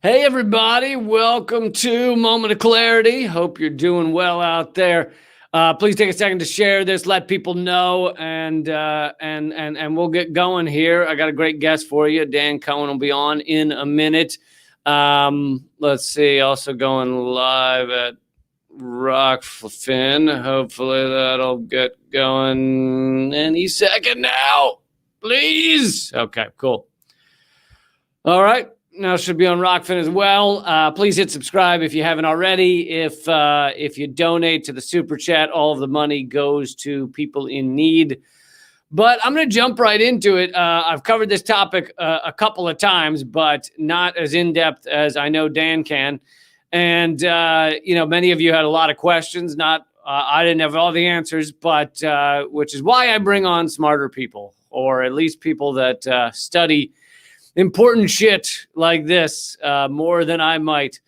Hey, everybody. Welcome to Moment of Clarity. Hope you're doing well out there. Please take a second to share this, let people know, and we'll get going here. I got a great guest for you. Dan Cohen will be on in a minute. Let's see. Also going live at Rockfin. Hopefully that'll get going any second now. Please. Okay, cool. All right. Now should be on Rockfin as well. Please hit subscribe if you haven't already. If you donate to the super chat, all of the money goes to people in need. But I'm going to jump right into it. I've covered this topic a couple of times, but not as in depth as I know Dan can. And many of you had a lot of questions. I didn't have all the answers, but which is why I bring on smarter people, or at least people that study important shit like this more than I might.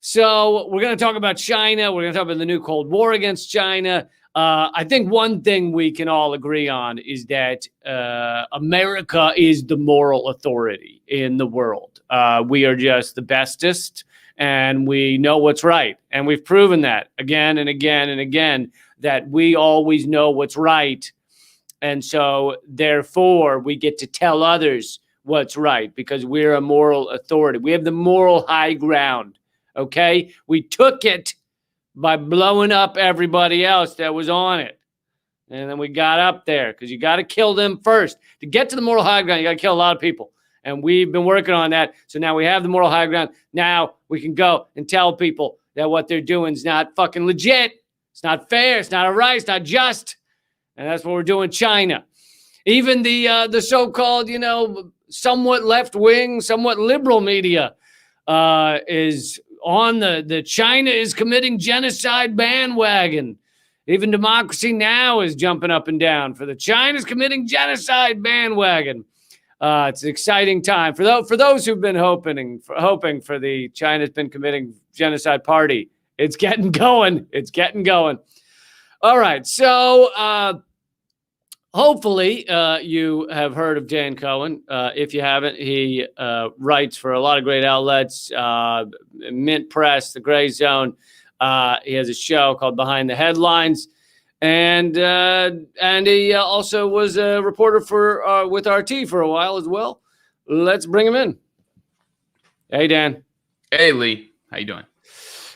So we're going to talk about China. We're going to talk about the new Cold War against China. I think one thing we can all agree on is that America is the moral authority in the world. We are just the bestest, and we know what's right. And we've proven that again and again and again, that we always know what's right. And so therefore we get to tell others what's right, because we're a moral authority. We have the moral high ground, okay? We took it by blowing up everybody else that was on it. And then we got up there, because you got to kill them first. To get to the moral high ground, you got to kill a lot of people. And we've been working on that. So now we have the moral high ground. Now we can go and tell people that what they're doing is not fucking legit. It's not fair. It's not right. It's not just. And that's what we're doing in China. Even the so-called, somewhat left-wing, somewhat liberal media is on the China is committing genocide bandwagon. Even Democracy Now! Is jumping up and down for the China's committing genocide bandwagon. It's an exciting time. For those who've been hoping for the China's been committing genocide party, it's getting going. It's getting going. All right, so hopefully, you have heard of Dan Cohen. If you haven't, he writes for a lot of great outlets, Mint Press, The Gray Zone. He has a show called Behind the Headlines, and he also was a reporter for with RT for a while as well. Let's bring him in. Hey, Dan. Hey, Lee. How you doing?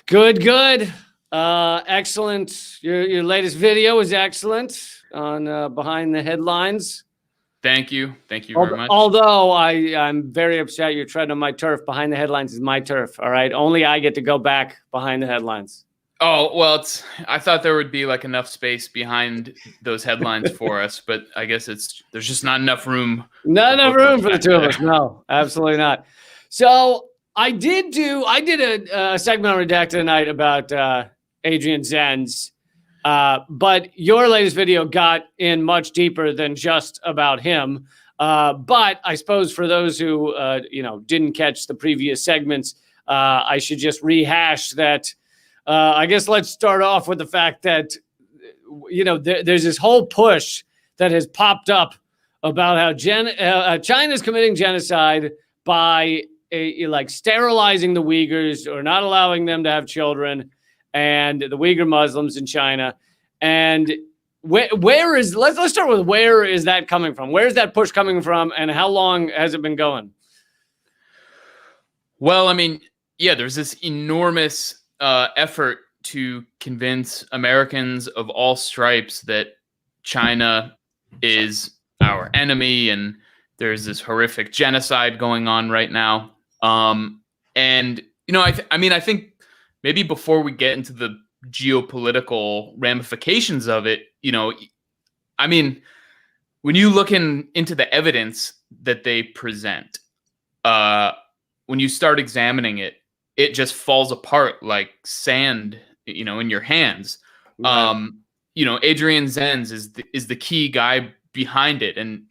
Good. Excellent. Your latest video is excellent on Behind the Headlines. Thank you very much. Although I'm very upset you're treading on my turf. Behind the Headlines is my turf, all right? Only I get to go back behind the headlines. Oh, well, I thought there would be like enough space behind those headlines for us, but I guess there's just not enough room. Not enough room for the two of us. No, absolutely not. So I did a segment on Redacted tonight about Adrian Zenz. But your latest video got in much deeper than just about him. But I suppose for those who, didn't catch the previous segments, I should just rehash that. I guess let's start off with the fact that, there's this whole push that has popped up about how China's committing genocide by sterilizing the Uyghurs or not allowing them to have children, and the Uyghur Muslims in China. And where is let's start with, where is that coming from? Where is that push coming from, and how long has it been going? Well, I mean, yeah, there's this enormous effort to convince Americans of all stripes that China is our enemy, and there's this horrific genocide going on right now. I think maybe before we get into the geopolitical ramifications of it, when you look into the evidence that they present, when you start examining it, it just falls apart like sand, in your hands. Right. Adrian Zenz is the key guy behind it. And,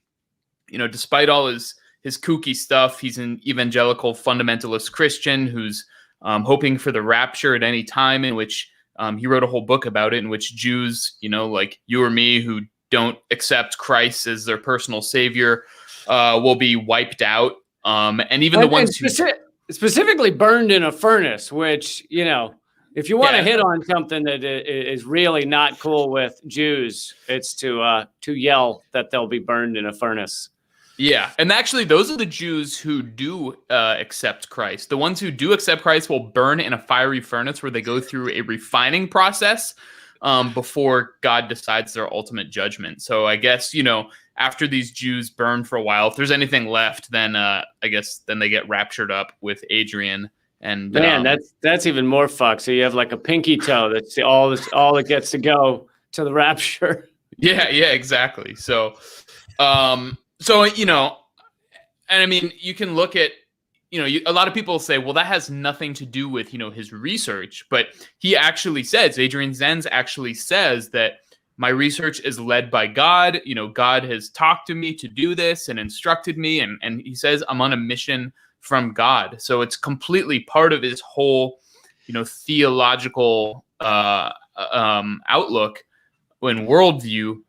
despite all his kooky stuff, he's an evangelical fundamentalist Christian who's hoping for the rapture at any time, in which he wrote a whole book about it, in which Jews, like you or me, who don't accept Christ as their personal savior, will be wiped out. And even the ones who... specifically burned in a furnace, which, you know, if you want to Yeah. hit on something that is really not cool with Jews, it's to yell that they'll be burned in a furnace. Yeah, and actually, those are the Jews who do accept Christ. The ones who do accept Christ will burn in a fiery furnace where they go through a refining process before God decides their ultimate judgment. So I guess, you know, after these Jews burn for a while, if there's anything left, then I guess then they get raptured up with Adrian. And man, that's even more fucked. So you have like a pinky toe. That's all that gets to go to the rapture. Yeah, exactly. So, you know, and I mean, you can look at, you know, a lot of people say, well, that has nothing to do with, you know, his research, but he actually says, Adrian Zenz actually says that my research is led by God. You know, God has talked to me to do this and instructed me, and he says I'm on a mission from God. So it's completely part of his whole, you know, theological outlook and worldview.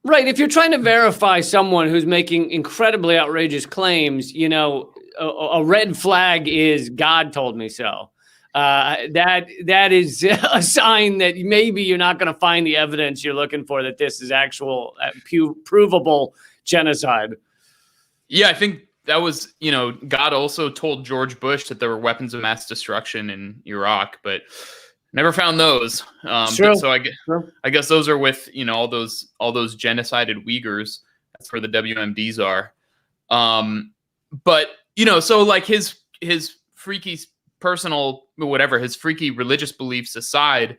Right. If you're trying to verify someone who's making incredibly outrageous claims, you know, a red flag is God told me so. That is a sign that maybe you're not going to find the evidence you're looking for that this is actual provable genocide. Yeah, I think that was, you know, God also told George Bush that there were weapons of mass destruction in Iraq, but never found those. So I guess those are with, you know, all those genocided Uyghurs. That's where the WMDs are. But, you know, so like his freaky personal, whatever, his freaky religious beliefs aside,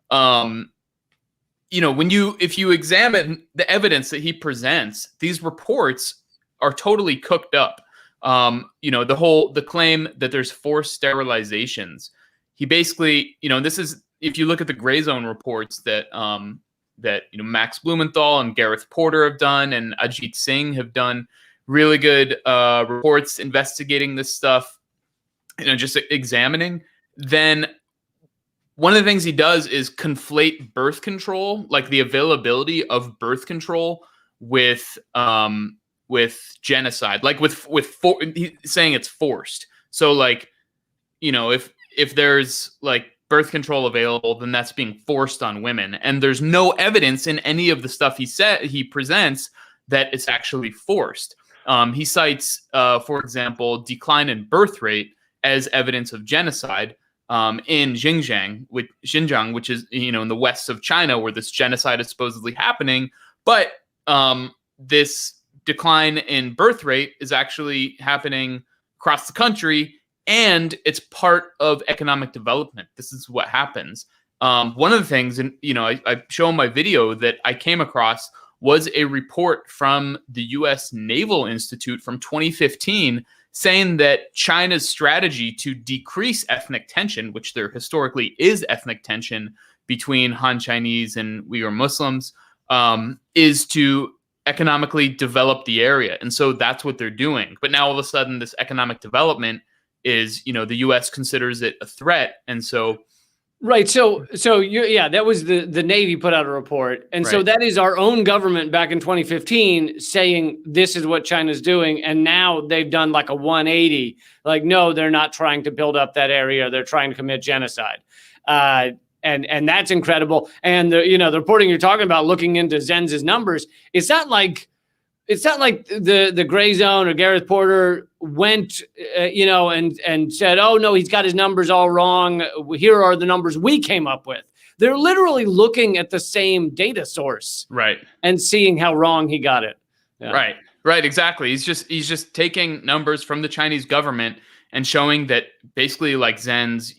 you know, if you examine the evidence that he presents, these reports are totally cooked up. You know, the claim that there's forced sterilizations. He basically, you know, this is, if you look at the gray zone reports that you know, Max Blumenthal and Gareth Porter have done, and Ajit Singh have done really good reports investigating this stuff, you know, just examining, then one of the things he does is conflate birth control, like the availability of birth control, with genocide, like he's saying it's forced. So like, you know, if there's like birth control available, then that's being forced on women. And there's no evidence in any of the stuff he presents that it's actually forced. He cites, for example, decline in birth rate as evidence of genocide in Xinjiang, which is, you know, in the west of China, where this genocide is supposedly happening. But this decline in birth rate is actually happening across the country, and it's part of economic development. This is what happens. One of the things, and you know, I show in my video that I came across was a report from the U.S. Naval Institute from 2015 saying that China's strategy to decrease ethnic tension, which there historically is ethnic tension between Han Chinese and Uyghur Muslims, is to economically develop the area. And so that's what they're doing. But now all of a sudden, this economic development is, you know, the U.S. considers it a threat. And so right. So that was the Navy put out a report. And so Right. that is our own government back in 2015 saying this is what China's doing. And now they've done like a 180. Like, no, they're not trying to build up that area. They're trying to commit genocide. And that's incredible. And the reporting you're talking about, looking into Zenz's numbers, it's not like the Gray Zone or Gareth Porter went, and said, oh, no, he's got his numbers all wrong. Here are the numbers we came up with. They're literally looking at the same data source, right, and seeing how wrong he got it. Yeah. Right, exactly. He's just taking numbers from the Chinese government and showing that basically, like, Zenz,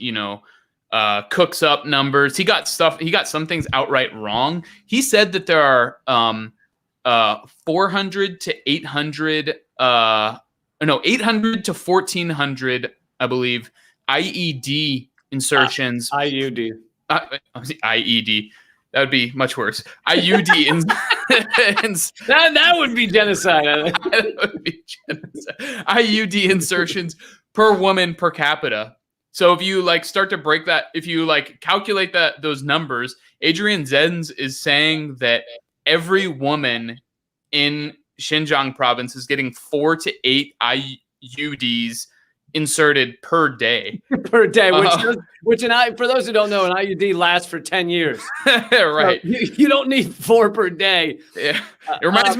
cooks up numbers. He got some things outright wrong. He said that there are 400 to 800 800 to 1400, I believe, IED insertions. IUD. IED. That would be much worse. IUD. That would be genocide. That would be genocide. IUD insertions per woman per capita. So if you start to break that, if you calculate those numbers, Adrian Zenz is saying that every woman in Xinjiang province is getting 4 to 8 IUDs inserted per day. Per day, which for those who don't know, an IUD lasts for 10 years. Right. So you don't need 4 per day. Yeah. It reminds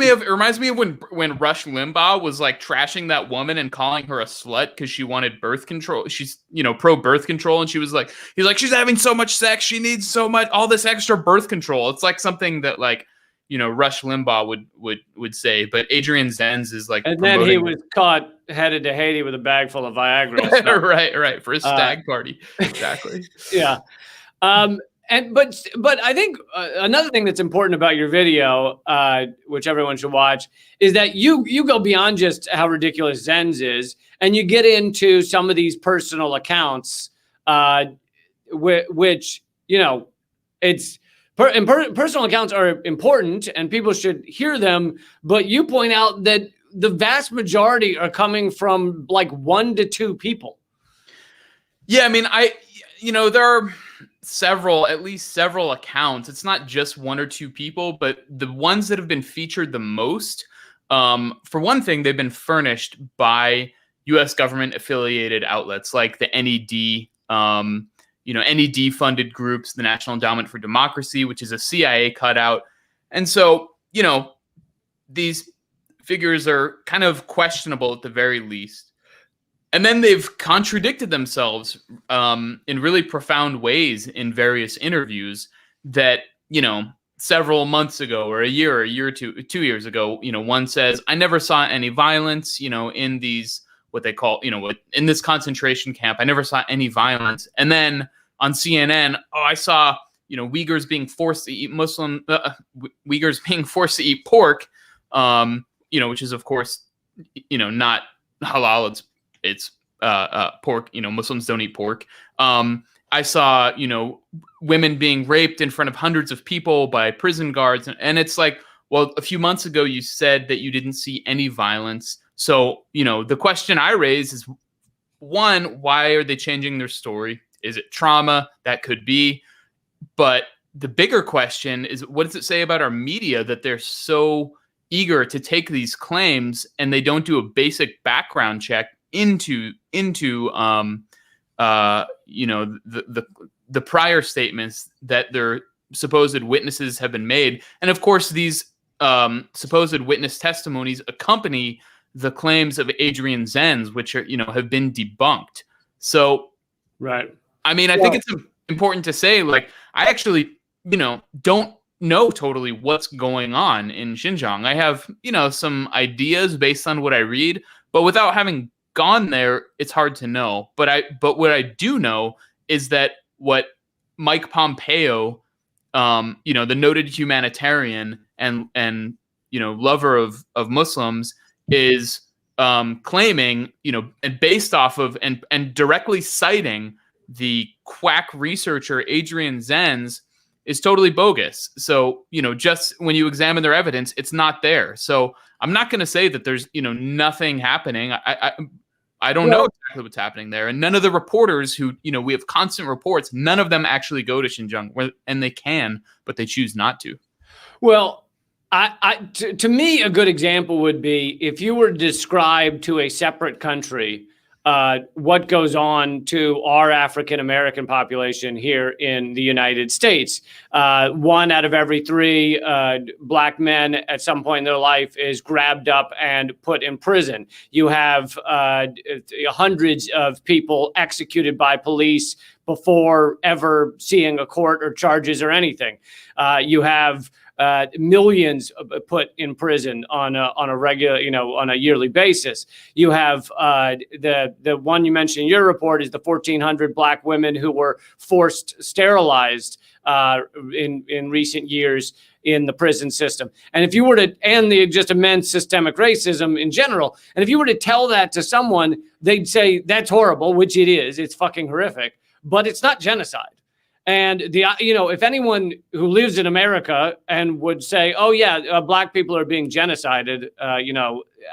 me of when Rush Limbaugh was like trashing that woman and calling her a slut because she wanted birth control. She's, pro birth control. And he's like, she's having so much sex. She needs all this extra birth control. It's like something that like, Rush Limbaugh would say, but Adrian Zenz is like, and then he was caught headed to Haiti with a bag full of Viagra. right. For a stag party. Exactly. Yeah. But I think another thing that's important about your video, which everyone should watch, is that you go beyond just how ridiculous Zenz is, and you get into some of these personal accounts, which it's. Personal accounts are important and people should hear them, but you point out that the vast majority are coming from like 1 to 2 people. Yeah, I mean, there are at least several accounts. It's not just 1 or 2 people, but the ones that have been featured the most, for one thing, they've been furnished by U.S. government affiliated outlets like the NED, NED-funded groups, the National Endowment for Democracy, which is a CIA cutout. And so, these figures are kind of questionable at the very least. And then they've contradicted themselves in really profound ways in various interviews that, several months ago or a year or 2 years ago, one says, I never saw any violence, in these, what they call, in this concentration camp. I never saw any violence. And then on CNN, I saw, Uyghurs being forced to eat Uyghurs being forced to eat pork, which is of course, not halal. It's pork. Muslims don't eat pork. I saw, women being raped in front of hundreds of people by prison guards, and it's like, well, a few months ago you said that you didn't see any violence. So, the question I raise is, one, why are they changing their story? Is it trauma? That could be. But the bigger question is, what does it say about our media that they're so eager to take these claims and they don't do a basic background check into the prior statements that their supposed witnesses have been made? And of course, these supposed witness testimonies accompany the claims of Adrian Zenz, which are, have been debunked. So, right. I mean, I think it's important to say, like, I actually, don't know totally what's going on in Xinjiang. I have, some ideas based on what I read, but without having gone there, it's hard to know. But what I do know is that what Mike Pompeo, the noted humanitarian and lover of Muslims, is claiming, and based off of and directly citing the quack researcher Adrian Zenz, is totally bogus. So, just when you examine their evidence, it's not there. So I'm not going to say that there's, nothing happening. I don't know exactly what's happening there. And none of the reporters who, we have constant reports, none of them actually go to Xinjiang, and they can, but they choose not to. Well, to me, a good example would be if you were to describe to a separate country what goes on to our African-American population here in the United States. 1 out of every 3 black men at some point in their life is grabbed up and put in prison. You have hundreds of people executed by police before ever seeing a court or charges or anything. You have millions put in prison on a regular, on a yearly basis. You have the one you mentioned in your report is the 1,400 black women who were forced sterilized in recent years in the prison system. And if you were to, and the just immense systemic racism in general, and if you were to tell that to someone, they'd say that's horrible, which it is. It's fucking horrific, but it's not genocide. And if anyone who lives in America and would say, "Oh yeah, black people are being genocided,"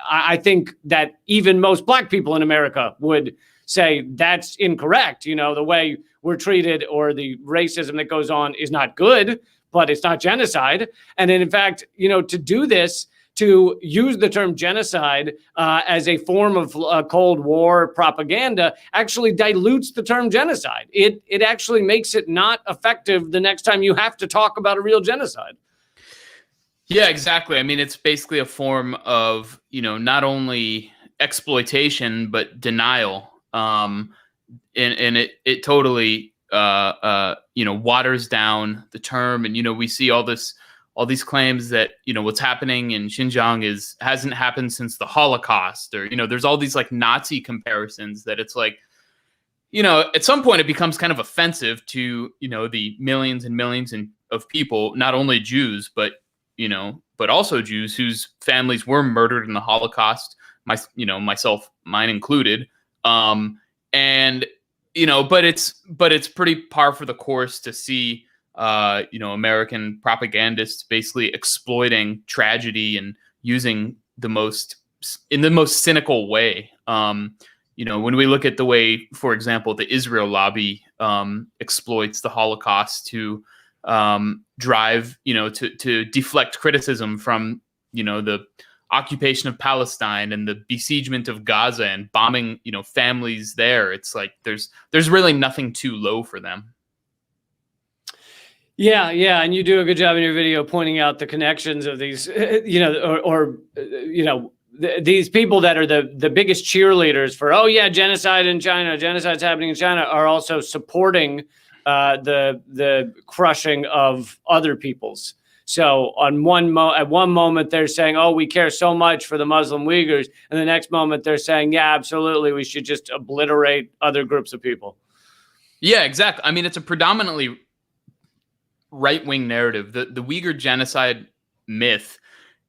I think that even most black people in America would say that's incorrect. The way we're treated or the racism that goes on is not good, but it's not genocide. And then, in fact, to do this, to use the term genocide as a form of Cold War propaganda actually dilutes the term genocide. It actually makes it not effective the next time you have to talk about a real genocide. Yeah, exactly. I mean, it's basically a form of, not only exploitation, but denial. And it totally, waters down the term. And, we see all these claims that, what's happening in Xinjiang hasn't happened since the Holocaust, or, there's all these like Nazi comparisons that it's like, at some point it becomes kind of offensive to, the millions and millions of people, not only Jews, but also Jews whose families were murdered in the Holocaust, myself, mine included. But it's pretty par for the course to see, American propagandists basically exploiting tragedy and using in the most cynical way. When we look at the way, for example, the Israel lobby exploits the Holocaust to drive, to deflect criticism from, the occupation of Palestine and the besiegement of Gaza and bombing, families there. It's like there's really nothing too low for them. Yeah, and you do a good job in your video pointing out the connections of these, these people that are the biggest cheerleaders for, genocide in China, genocide's happening in China, are also supporting the crushing of other peoples. So at one moment they're saying, "Oh, we care so much for the Muslim Uyghurs," and the next moment they're saying, "Yeah, absolutely, we should just obliterate other groups of people." Yeah, exactly. I mean, it's a predominantly right-wing narrative. The Uyghur genocide myth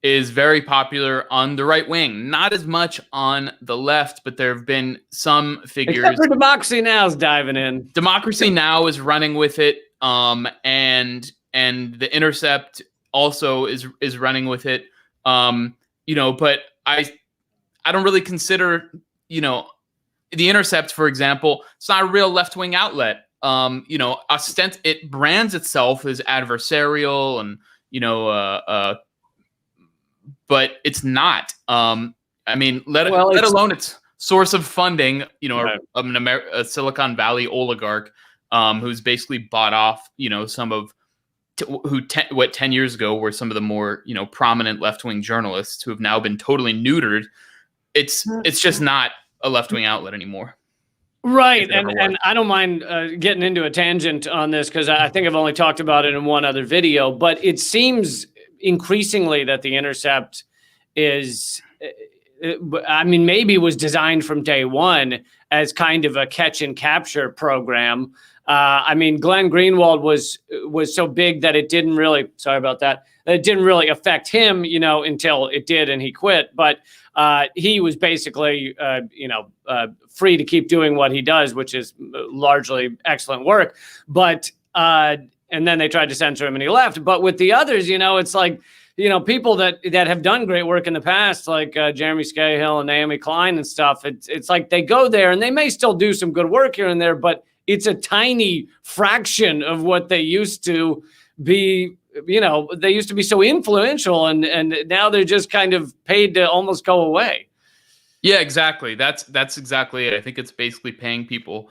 is very popular on the right wing, not as much on the left, but there have been some figures. Except for Democracy Now! Is diving in. Democracy Now! Is running with it, and The Intercept also is running with it. But I don't really consider, The Intercept, for example, it's not a real left-wing outlet. It brands itself as adversarial and, but it's not. Let alone its source of funding, right. A Silicon Valley oligarch who's basically bought off, some of 10 years ago were some of the more, prominent left-wing journalists who have now been totally neutered. It's just not a left-wing outlet anymore. Right. And I don't mind getting into a tangent on this because I think I've only talked about it in one other video, but it seems increasingly that The Intercept is, maybe was designed from day one as kind of a catch and capture program. Glenn Greenwald was so big that it didn't really, sorry about that, it didn't really affect him, until it did and he quit. But he was basically, free to keep doing what he does, which is largely excellent work. But and then they tried to censor him and he left. But with the others, it's like, people that have done great work in the past, like Jeremy Scahill and Naomi Klein and stuff. It's like they go there and they may still do some good work here and there, but it's a tiny fraction of what they used to be. They used to be so influential, and now they're just kind of paid to almost go away. Yeah, exactly. That's exactly it. I think it's basically paying people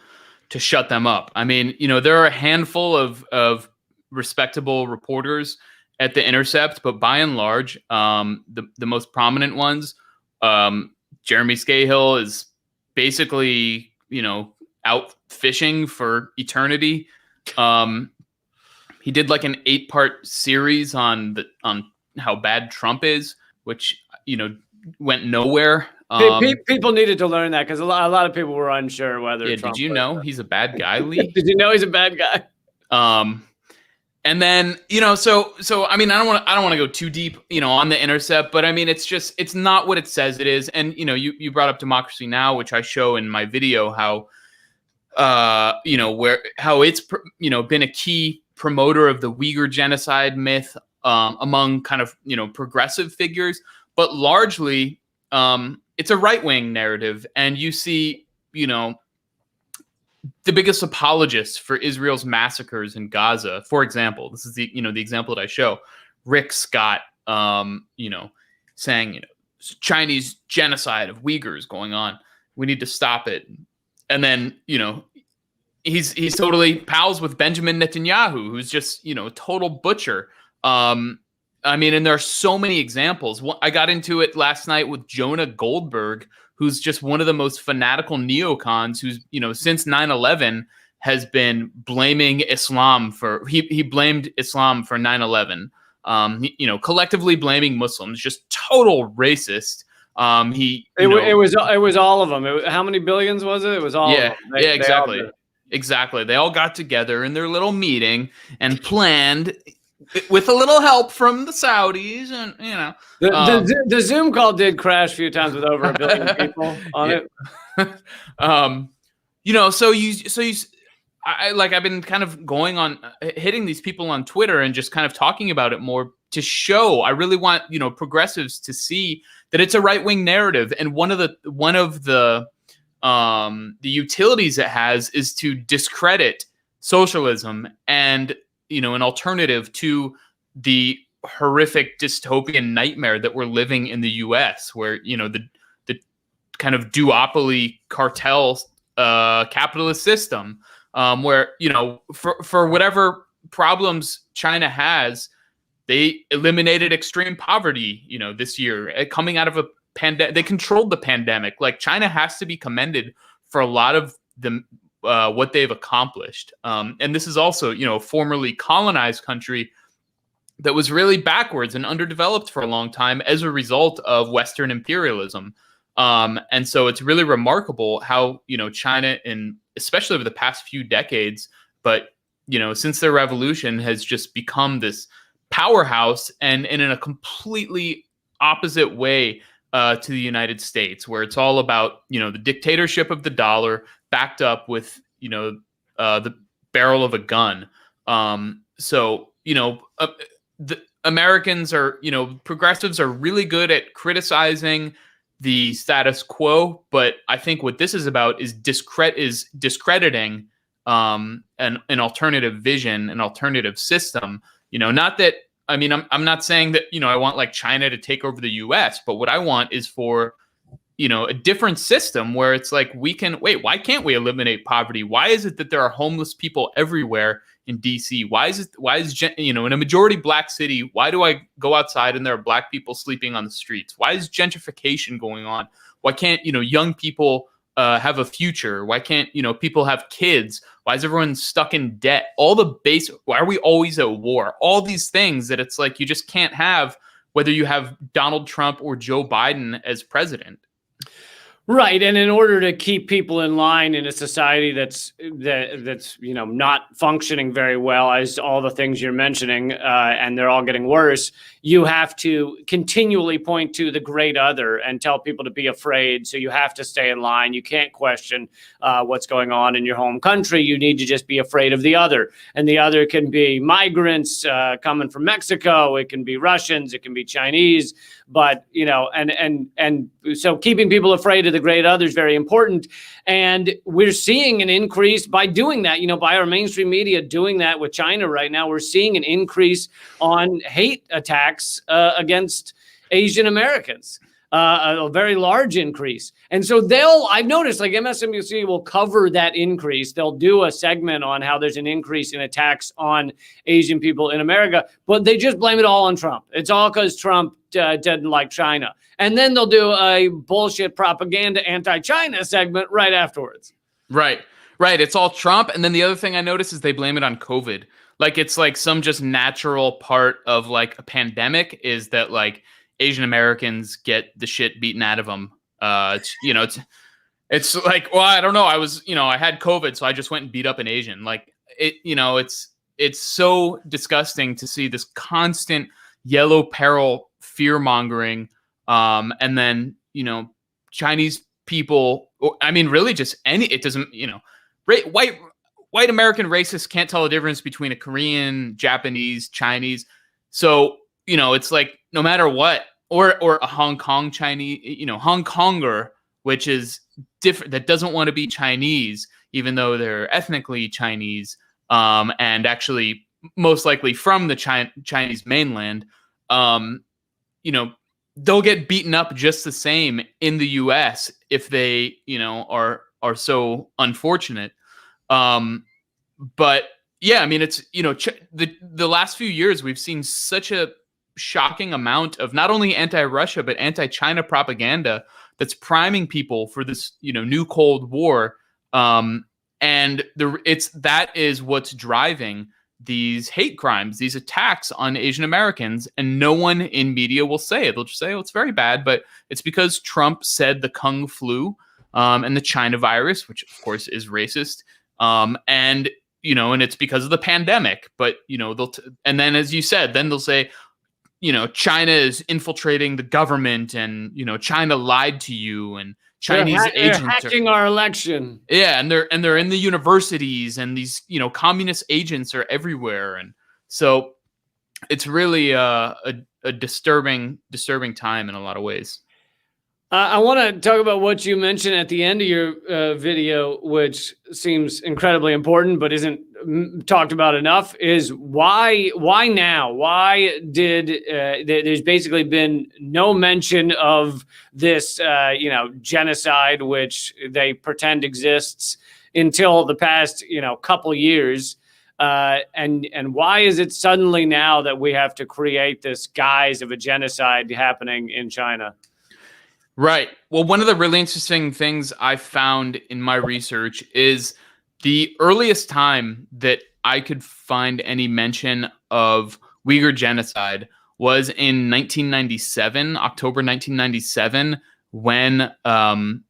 to shut them up. There are a handful of respectable reporters at The Intercept, but by and large, the most prominent ones, Jeremy Scahill is basically, out fishing for eternity. He did like an 8-part series on how bad Trump is, which, went nowhere. People needed to learn that because a lot of people were unsure whether. Yeah, Trump did you know he's a bad guy, Lee? Did you know he's a bad guy? And then, so I don't want to go too deep, on The Intercept, but it's not what it says it is. And, you brought up Democracy Now!, which I show in my video, how it's, been a key promoter of the Uyghur genocide myth among kind of, progressive figures, but largely it's a right-wing narrative. And you see, the biggest apologists for Israel's massacres in Gaza, for example, this is the example that I show, Rick Scott, saying, Chinese genocide of Uyghurs going on. We need to stop it. And then, he's totally pals with Benjamin Netanyahu, who's just, a total butcher. And there are so many examples. I got into it last night with Jonah Goldberg, who's just one of the most fanatical neocons who's, since 9/11 has been blaming Islam he blamed Islam for 9/11. Collectively blaming Muslims, just total racist. It was all of them. How many billions was it? It was all of them. Exactly. Exactly. They all got together in their little meeting and planned with a little help from the Saudis, and the Zoom call did crash a few times with over 1 billion people on it. I've been kind of going on hitting these people on Twitter and just kind of talking about it more to show. I really want progressives to see that it's a right-wing narrative, and one of the utilities it has is to discredit socialism and an alternative to the horrific dystopian nightmare that we're living in the U.S., where the kind of duopoly cartel capitalist system, where for whatever problems China has, they eliminated extreme poverty this year coming out of a pandemic. They controlled the pandemic. Like, China has to be commended for a lot of the what they've accomplished. And this is also, a formerly colonized country that was really backwards and underdeveloped for a long time as a result of Western imperialism. And so it's really remarkable how, China, especially over the past few decades, but, since their revolution, has just become this powerhouse, and in a completely opposite way to the United States, where it's all about, the dictatorship of the dollar backed up with, the barrel of a gun. The Americans are, progressives are really good at criticizing the status quo, but I think what this is about is discrediting an alternative vision, an alternative system. Not that, I'm not saying that, I want like China to take over the US, but what I want is for, a different system where it's like, why can't we eliminate poverty? Why is it that there are homeless people everywhere in DC? Why is in a majority black city, why do I go outside and there are black people sleeping on the streets? Why is gentrification going on? Why can't, young people have a future? Why can't, people have kids? Why is everyone stuck in debt? Why are we always at war? All these things that it's like, you just can't have, whether you have Donald Trump or Joe Biden as president. Right, and in order to keep people in line in a society that's not functioning very well, as all the things you're mentioning, and they're all getting worse, you have to continually point to the great other and tell people to be afraid. So you have to stay in line. You can't question what's going on in your home country. You need to just be afraid of the other, and the other can be migrants coming from Mexico. It can be Russians. It can be Chinese. But and so keeping people afraid of the great other is very important, and we're seeing an increase by doing that. By our mainstream media doing that with China right now, we're seeing an increase on hate attacks against Asian Americans. A very large increase. And so I've noticed like MSNBC will cover that increase. They'll do a segment on how there's an increase in attacks on Asian people in America, but they just blame it all on Trump. It's all because Trump didn't like China. And then they'll do a bullshit propaganda anti-China segment right afterwards. Right. It's all Trump. And then the other thing I noticed is they blame it on COVID. Like, it's like some just natural part of like a pandemic is that like Asian Americans get the shit beaten out of them. It's like, well, I don't know. I had COVID, so I just went and beat up an Asian. Like, it's so disgusting to see this constant yellow peril fear mongering. And then, Chinese people, really just it doesn't, white American racists can't tell the difference between a Korean, Japanese, Chinese. So, it's like no matter what, or a Hong Kong Chinese, Hong Konger, which is different, that doesn't want to be Chinese, even though they're ethnically Chinese, and actually most likely from the Chinese mainland. they'll get beaten up just the same in the U.S. if they, are so unfortunate. But yeah, I mean, it's, the last few years we've seen such a shocking amount of not only anti-Russia but anti-China propaganda that's priming people for this, new Cold War. And that is what's driving these hate crimes, these attacks on Asian Americans, and no one in media will say it. They'll just say, "Oh, it's very bad," but it's because Trump said the Kung flu and the China virus, which of course is racist, and it's because of the pandemic. But and then, as you said, then they'll say, China is infiltrating the government, and China lied to you, and Chinese agents are hacking our election. Yeah, and they're in the universities, and these communist agents are everywhere, and so it's really a disturbing time in a lot of ways. I want to talk about what you mentioned at the end of your video, which seems incredibly important, but isn't talked about enough, is why now? Why did there's basically been no mention of this, genocide, which they pretend exists, until the past, couple years. And why is it suddenly now that we have to create this guise of a genocide happening in China? Right. Well, one of the really interesting things I found in my research is the earliest time that I could find any mention of Uyghur genocide was in 1997, October 1997, when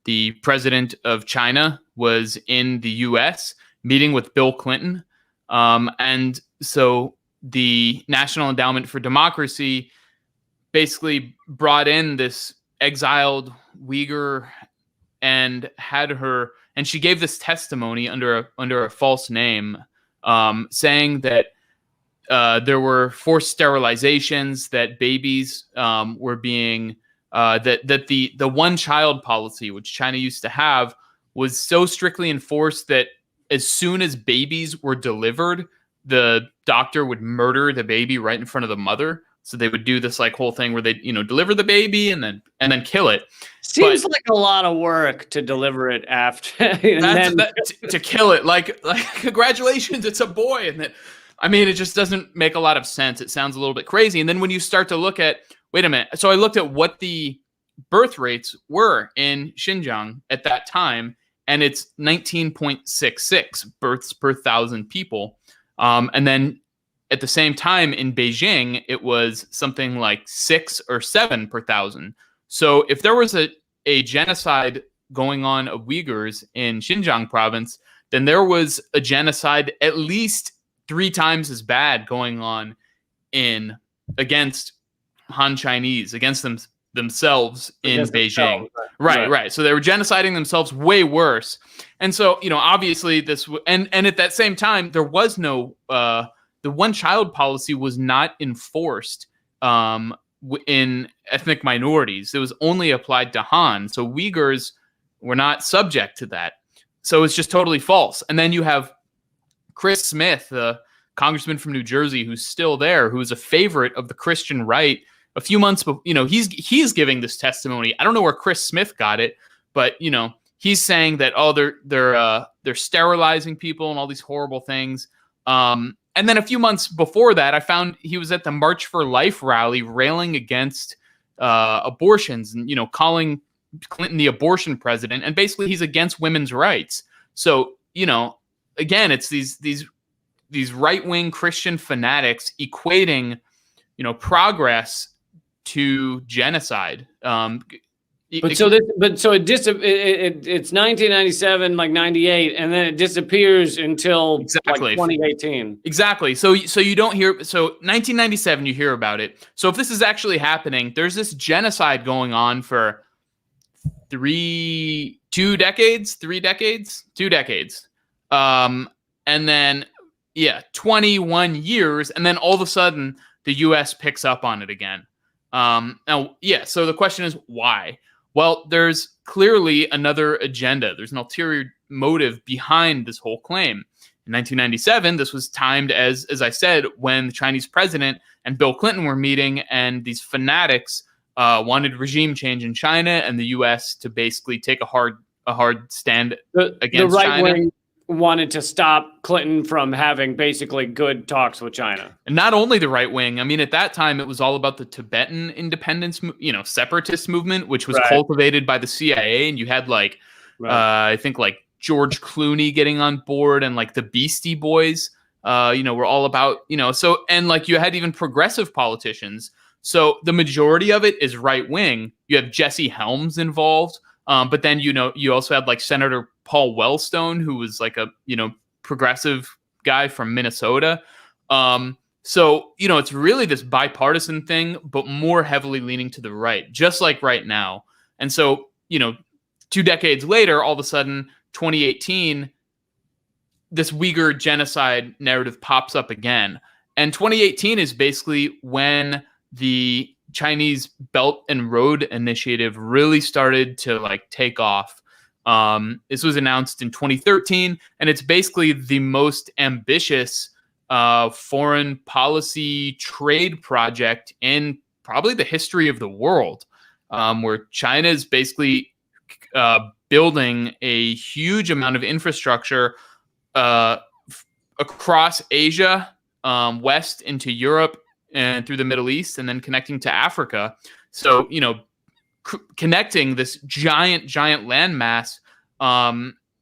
the president of China was in the U.S. meeting with Bill Clinton. And so the National Endowment for Democracy basically brought in this exiled Uyghur and had her, and she gave this testimony under a false name, saying that there were forced sterilizations, that babies were being that the one child policy, which China used to have, was so strictly enforced that as soon as babies were delivered, the doctor would murder the baby right in front of the mother. So they would do this whole thing where they, deliver the baby and then kill it. Seems like a lot of work to deliver it after, to kill it. Like congratulations, it's a boy, and it just doesn't make a lot of sense. It sounds a little bit crazy. And then when you start to look at, wait a minute. So I looked at what the birth rates were in Xinjiang at that time, and it's 19.66 births per 1,000 people, and then at the same time in Beijing, it was something like 6 or 7 per 1,000. So if there was a genocide going on of Uyghurs in Xinjiang province, then there was a genocide at least 3 times as bad going on against Han Chinese, against themselves in Beijing. Right. So they were genociding themselves way worse. And so, obviously this, and at that same time, there was no, the one-child policy was not enforced in ethnic minorities. It was only applied to Han. So Uyghurs were not subject to that. So it's just totally false. And then you have Chris Smith, the congressman from New Jersey, who's still there, who is a favorite of the Christian right. A few months before, he's giving this testimony. I don't know where Chris Smith got it, but he's saying that they're sterilizing people and all these horrible things. And then a few months before that, I found he was at the March for Life rally railing against abortions and, calling Clinton the abortion president. And basically he's against women's rights. So, again, it's these right-wing Christian fanatics equating, progress to genocide. It's 1997, 98, and then it disappears until 2018. Exactly. So you don't hear. So 1997, you hear about it. So if this is actually happening, there's this genocide going on for 2 decades. And then 21 years, and then all of a sudden the U.S. picks up on it again. So the question is why? Well, there's clearly another agenda. There's an ulterior motive behind this whole claim. In 1997, this was timed as I said, when the Chinese president and Bill Clinton were meeting, and these fanatics wanted regime change in China, and the U.S. to basically take a hard stand against the right China. wing wanted to stop Clinton from having basically good talks with China. And not only the right wing, I mean, at that time, it was all about the Tibetan independence, separatist movement, which was cultivated by the CIA. And you had I think George Clooney getting on board, and like the Beastie Boys, were all about, so, and like you had even progressive politicians. So the majority of it is right wing. You have Jesse Helms involved. But then, you also had like Senator Paul Wellstone, who was like a, progressive guy from Minnesota. So, it's really this bipartisan thing, but more heavily leaning to the right, just like right now. And so, 2 decades later, all of a sudden, 2018, this Uyghur genocide narrative pops up again. And 2018 is basically when the Chinese Belt and Road Initiative really started to take off. This was announced in 2013, and it's basically the most ambitious foreign policy trade project in probably the history of the world, where China is basically building a huge amount of infrastructure across Asia, west into Europe, and through the Middle East, and then connecting to Africa. So, connecting this giant landmass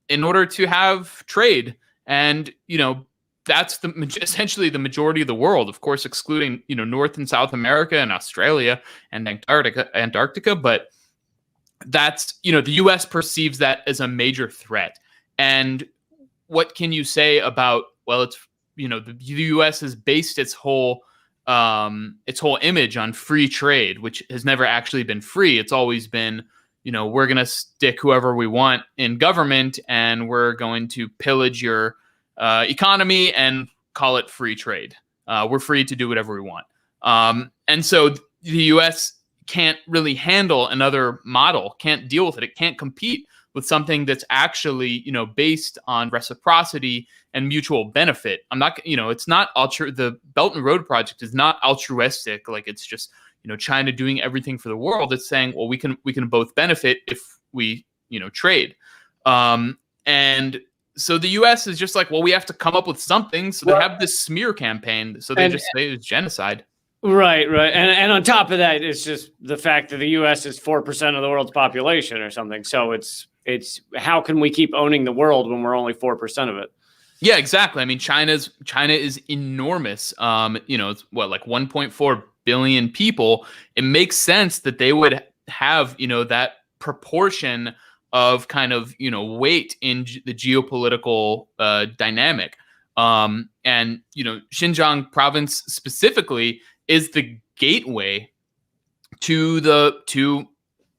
in order to have trade. And, that's essentially the majority of the world, of course, excluding, North and South America and Australia and Antarctica. But that's, the U.S. perceives that as a major threat. And what can you say about, well, it's, the U.S. has based its whole image on free trade, which has never actually been free. It's always been, we're going to stick whoever we want in government, and we're going to pillage your economy and call it free trade. We're free to do whatever we want. And so the U.S. can't really handle another model, can't deal with it. It can't compete with something that's actually, based on reciprocity and mutual benefit. It's not the Belt and Road Project is not altruistic. Like it's just, China doing everything for the world. It's saying, well, we can both benefit if we, trade. And so the U.S. is just like, well, we have to come up with something. So they have this smear campaign. So they just say it's genocide. Right. And on top of that, it's just the fact that the U.S. is 4% of the world's population or something. So it's how can we keep owning the world when we're only 4% of it? Yeah, exactly. I mean, China is enormous. It's what, like 1.4 billion people. It makes sense that they would have, that proportion of kind of, weight in the geopolitical dynamic. And, Xinjiang province specifically is the gateway to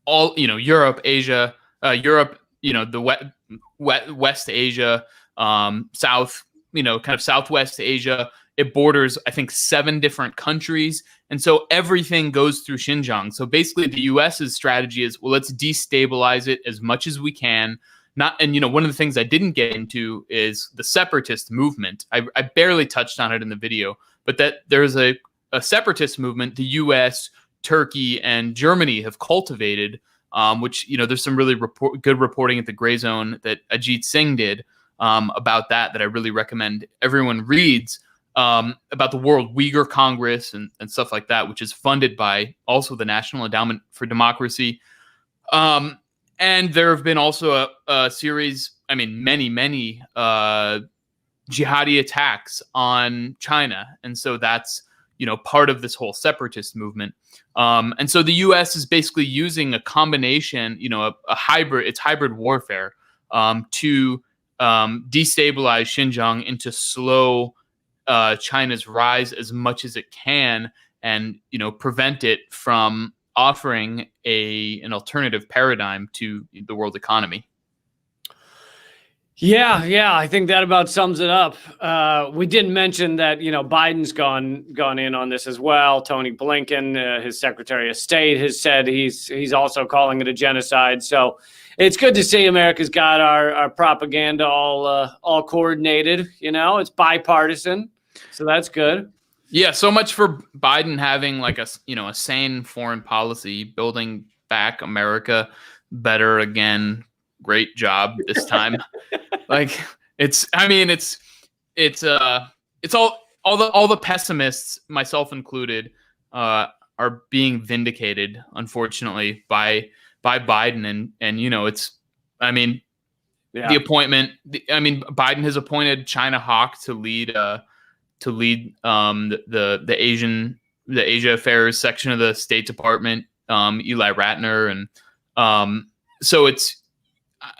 all, Europe, Asia, the West Asia, South, kind of Southwest Asia. It borders, I think, 7 different countries. And so everything goes through Xinjiang. So basically the US's strategy is, well, let's destabilize it as much as we can. One of the things I didn't get into is the separatist movement. I barely touched on it in the video, but that there's a separatist movement the US, Turkey, and Germany have cultivated, which, there's some really good reporting at the Gray Zone that Ajit Singh did about that I really recommend everyone reads, about the World Uyghur Congress and stuff like that, which is funded by also the National Endowment for Democracy. And there have been also a series, many jihadi attacks on China. And so that's, part of this whole separatist movement. And so the U.S. is basically using a combination, it's hybrid warfare to destabilize Xinjiang and to slow China's rise as much as it can, and prevent it from offering an alternative paradigm to the world economy. Yeah, I think that about sums it up. We didn't mention that Biden's gone in on this as well. Tony Blinken, his Secretary of State, has said he's also calling it a genocide. So it's good to see America's got our propaganda all coordinated. It's bipartisan, so that's good. Yeah, so much for Biden having like a sane foreign policy, building back America better again. Great job this time. Like it's all the pessimists, myself included, are being vindicated, unfortunately, by Biden, and the appointment. Biden has appointed China Hawk to lead the Asia Affairs section of the State Department, Eli Ratner, and so it's.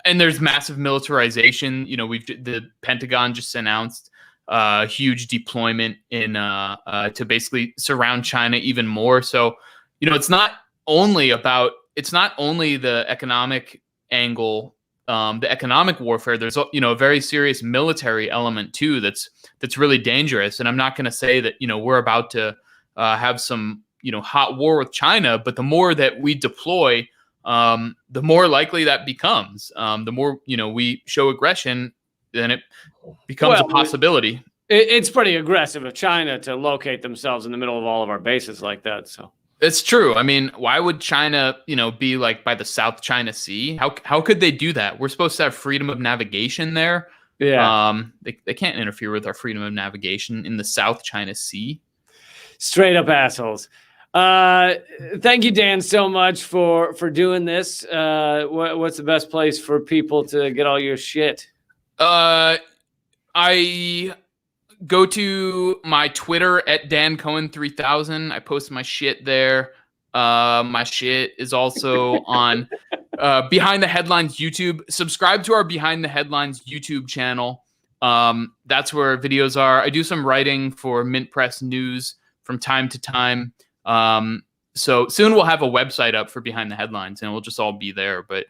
And there's massive militarization. The Pentagon just announced huge deployment in to basically surround China even more. So, it's not only the economic angle, the economic warfare. There's a very serious military element too. That's really dangerous. And I'm not going to say that we're about to have some hot war with China, but the more that we deploy, the more likely that becomes. The more we show aggression, then it becomes a possibility. It's pretty aggressive of China to locate themselves in the middle of all of our bases like that. So it's true. Why would China, be like by the South China Sea? How could they do that? We're supposed to have freedom of navigation there. Yeah. They can't interfere with our freedom of navigation in the South China Sea. Straight up assholes. Thank you, Dan, so much for doing this. What's the best place for people to get all your shit? I go to my Twitter at Dan Cohen 3000. I post my shit there. My shit is also on Behind the Headlines YouTube. Subscribe to our Behind the Headlines YouTube channel. That's where videos are. I do some writing for Mint Press News from time to time. So soon we'll have a website up for Behind the Headlines, and we'll just all be there. But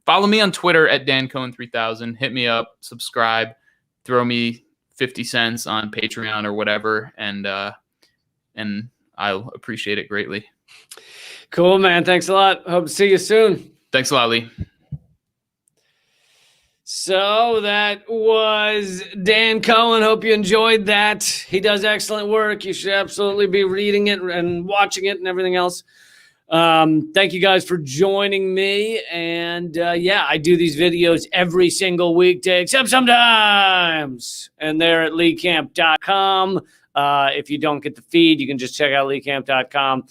follow me on Twitter at Dan Cohen 3000. Hit me up, subscribe, throw me 50 cents on Patreon or whatever, and I'll appreciate it greatly. Cool, man. Thanks a lot. Hope to see you soon. Thanks a lot, Lee. So that was Dan Cohen. Hope you enjoyed that. He does excellent work. You should absolutely be reading it and watching it and everything else. Thank you guys for joining me. And I do these videos every single weekday, except sometimes. And they're at leecamp.com. If you don't get the feed, you can just check out leecamp.com.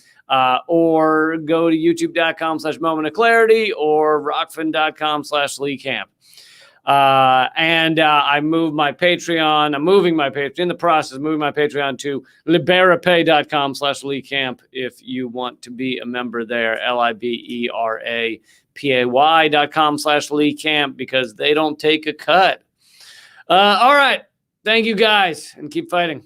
Or go to youtube.com/moment of clarity or rockfin.com/leecamp. I moved my Patreon. I'm moving my Patreon in the process, moving my Patreon to liberapay.com/leecamp if you want to be a member there. liberapay.com/leecamp because they don't take a cut. All right. Thank you guys and keep fighting.